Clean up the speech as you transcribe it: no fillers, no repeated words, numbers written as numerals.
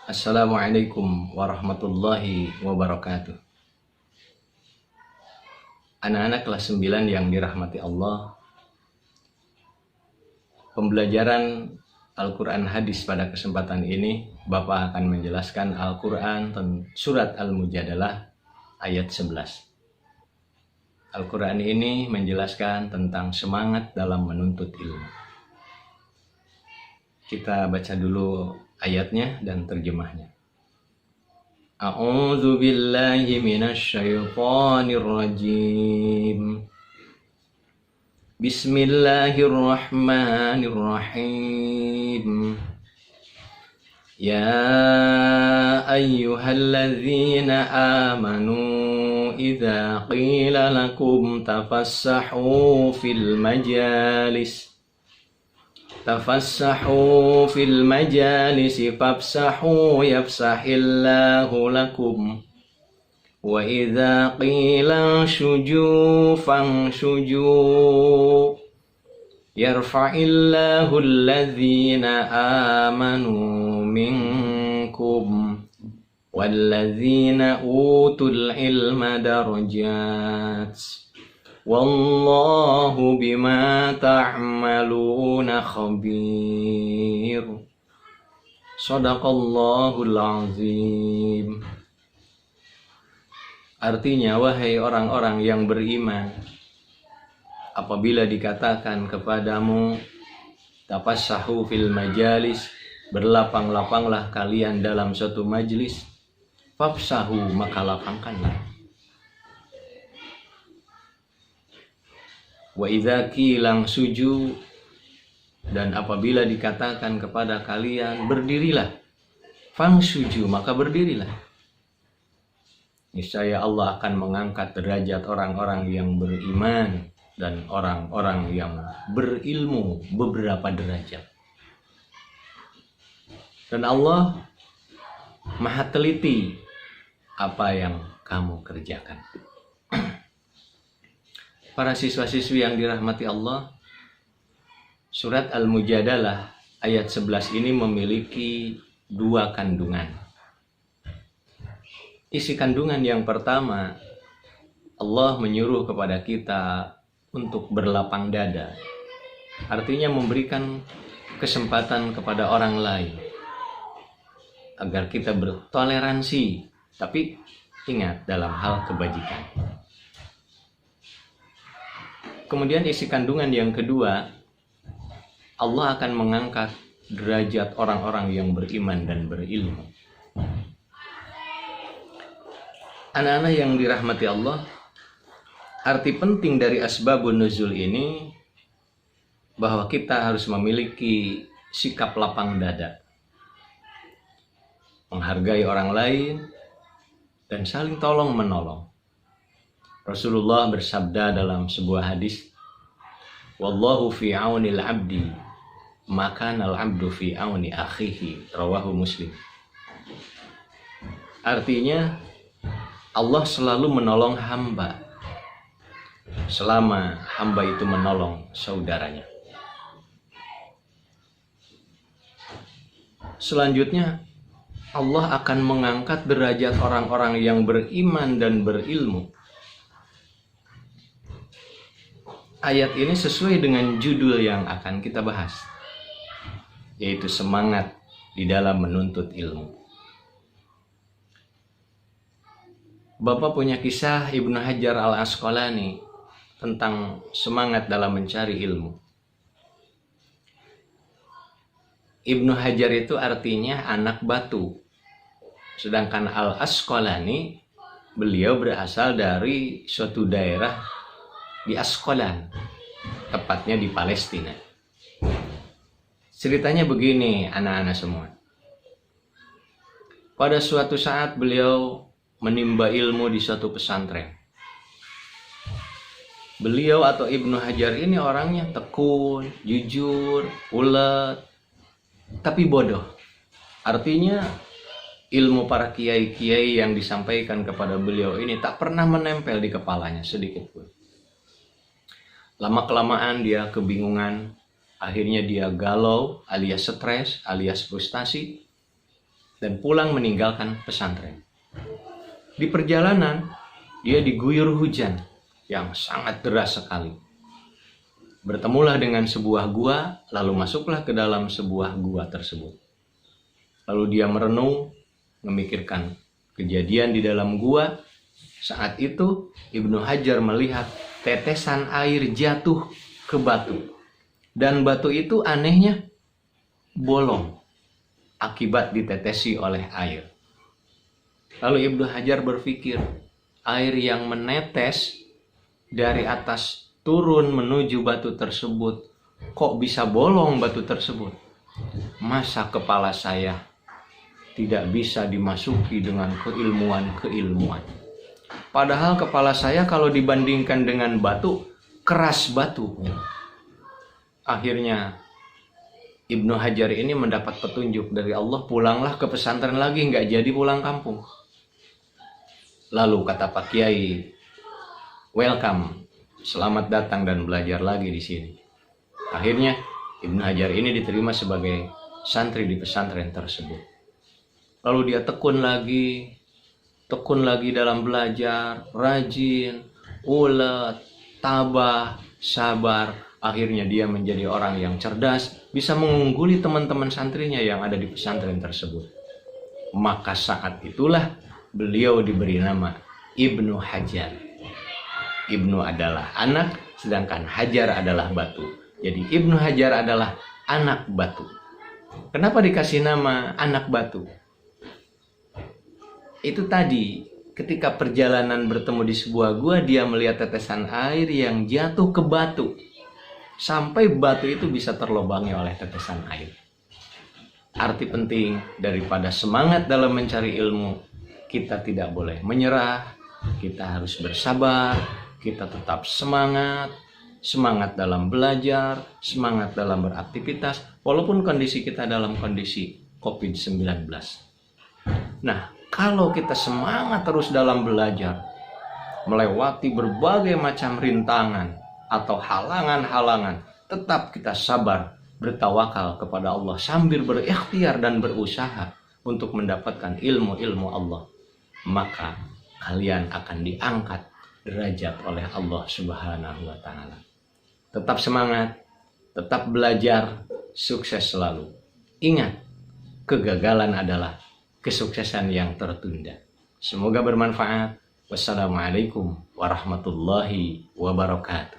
Assalamualaikum warahmatullahi wabarakatuh. Anak-anak kelas 9 yang dirahmati Allah, pembelajaran Al-Quran Hadis pada kesempatan ini, Bapak akan menjelaskan Al-Quran surat Al-Mujadalah ayat 11. Al-Quran ini menjelaskan tentang semangat dalam menuntut ilmu. Kita baca dulu ayatnya dan terjemahnya. A'udzu billahi minasy syaithanir rajim. Bismillahirrahmanirrahim. Ya ayyuhalladzina amanu idza qila lakum tafassahu fil majalis fafsahu yafsahillahu lakum wa idza qila shuju fanshuju yarfa'illahu alladhina amanu minkum walladzina utul ilma darajat wallahu bima ta'maluna khabir. Shadaqallahul azim. Artinya, wahai orang-orang yang beriman, apabila dikatakan kepadamu tafassahu fil majalis, berlapang-lapanglah kalian dalam suatu majlis, fafsahu, maka lapangkanlah. Wa idza qilang suju, dan apabila dikatakan kepada kalian berdirilah, fangsuju, maka berdirilah. Niscaya Allah akan mengangkat derajat orang-orang yang beriman dan orang-orang yang berilmu beberapa derajat. Dan Allah Maha teliti apa yang kamu kerjakan. Para siswa-siswi yang dirahmati Allah, surat Al-Mujadalah ayat 11 ini memiliki dua kandungan. Isi kandungan yang pertama, Allah menyuruh kepada kita untuk berlapang dada. Artinya memberikan kesempatan kepada orang lain agar kita bertoleransi, tapi ingat dalam hal kebajikan. Kemudian isi kandungan yang kedua, Allah akan mengangkat derajat orang-orang yang beriman dan berilmu. Anak-anak yang dirahmati Allah, arti penting dari asbabun nuzul ini bahwa kita harus memiliki sikap lapang dada, menghargai orang lain, dan saling tolong menolong. Rasulullah bersabda dalam sebuah hadis, wallahu fi aunil abdi maka al abdu fi auni akhihi, rawahu Muslim. Artinya, Allah selalu menolong hamba selama hamba itu menolong saudaranya. Selanjutnya, Allah akan mengangkat derajat orang-orang yang beriman dan berilmu. Ayat ini sesuai dengan judul yang akan kita bahas, yaitu semangat di dalam menuntut ilmu. Bapak punya kisah Ibnu Hajar al-Asqalani tentang semangat dalam mencari ilmu. Ibnu Hajar itu artinya anak batu, sedangkan al-Asqalani, beliau berasal dari suatu daerah di Asqalan, tepatnya di Palestina. Ceritanya begini, anak-anak semua. Pada suatu saat beliau menimba ilmu di suatu pesantren. Beliau atau Ibnu Hajar ini orangnya tekun, jujur, ulet, tapi bodoh. Artinya ilmu para kiai-kiai yang disampaikan kepada beliau ini tak pernah menempel di kepalanya sedikit pun. Lama-kelamaan dia kebingungan, akhirnya dia galau alias stres alias frustasi. dan pulang meninggalkan pesantren. Di perjalanan, dia diguyur hujan yang sangat deras sekali. Bertemulah dengan sebuah gua, lalu masuklah ke dalam sebuah gua tersebut. Lalu dia merenung, memikirkan kejadian di dalam gua. Saat itu Ibnu Hajar melihat tetesan air jatuh ke batu. Dan batu itu anehnya bolong akibat ditetesi oleh air. Lalu Ibnu Hajar berpikir, air yang menetes dari atas turun menuju batu tersebut, kok bisa bolong batu tersebut? Masa kepala saya tidak bisa dimasuki dengan keilmuan-keilmuan? Padahal kepala saya kalau dibandingkan dengan batu, keras batu. Akhirnya Ibnu Hajar ini mendapat petunjuk dari Allah, pulanglah ke pesantren lagi, nggak jadi pulang kampung. Lalu kata Pak Kiai, welcome, selamat datang dan belajar lagi di sini. Akhirnya Ibnu Hajar ini diterima sebagai santri di pesantren tersebut. Lalu dia tekun lagi dalam belajar, rajin, ulet, tabah, sabar. Akhirnya dia menjadi orang yang cerdas, bisa mengungguli teman-teman santrinya yang ada di pesantren tersebut. Maka saat itulah beliau diberi nama Ibnu Hajar. Ibnu adalah anak, sedangkan Hajar adalah batu. Jadi Ibnu Hajar adalah anak batu. Kenapa dikasih nama anak batu? Itu tadi, ketika perjalanan bertemu di sebuah gua, dia melihat tetesan air yang jatuh ke batu. Sampai batu itu bisa terlobangi oleh tetesan air. Arti penting daripada semangat dalam mencari ilmu, kita tidak boleh menyerah, kita harus bersabar, kita tetap semangat dalam belajar, semangat dalam beraktivitas, walaupun kondisi kita dalam kondisi COVID-19. Nah, kalau kita semangat terus dalam belajar, melewati berbagai macam rintangan atau halangan-halangan, tetap kita sabar, bertawakal kepada Allah sambil berikhtiar dan berusaha untuk mendapatkan ilmu-ilmu Allah, maka kalian akan diangkat derajat oleh Allah Subhanahu wa Ta'ala. Tetap semangat, tetap belajar, sukses selalu. Ingat, kegagalan adalah kesuksesan yang tertunda. Semoga bermanfaat. Wassalamualaikum warahmatullahi wabarakatuh.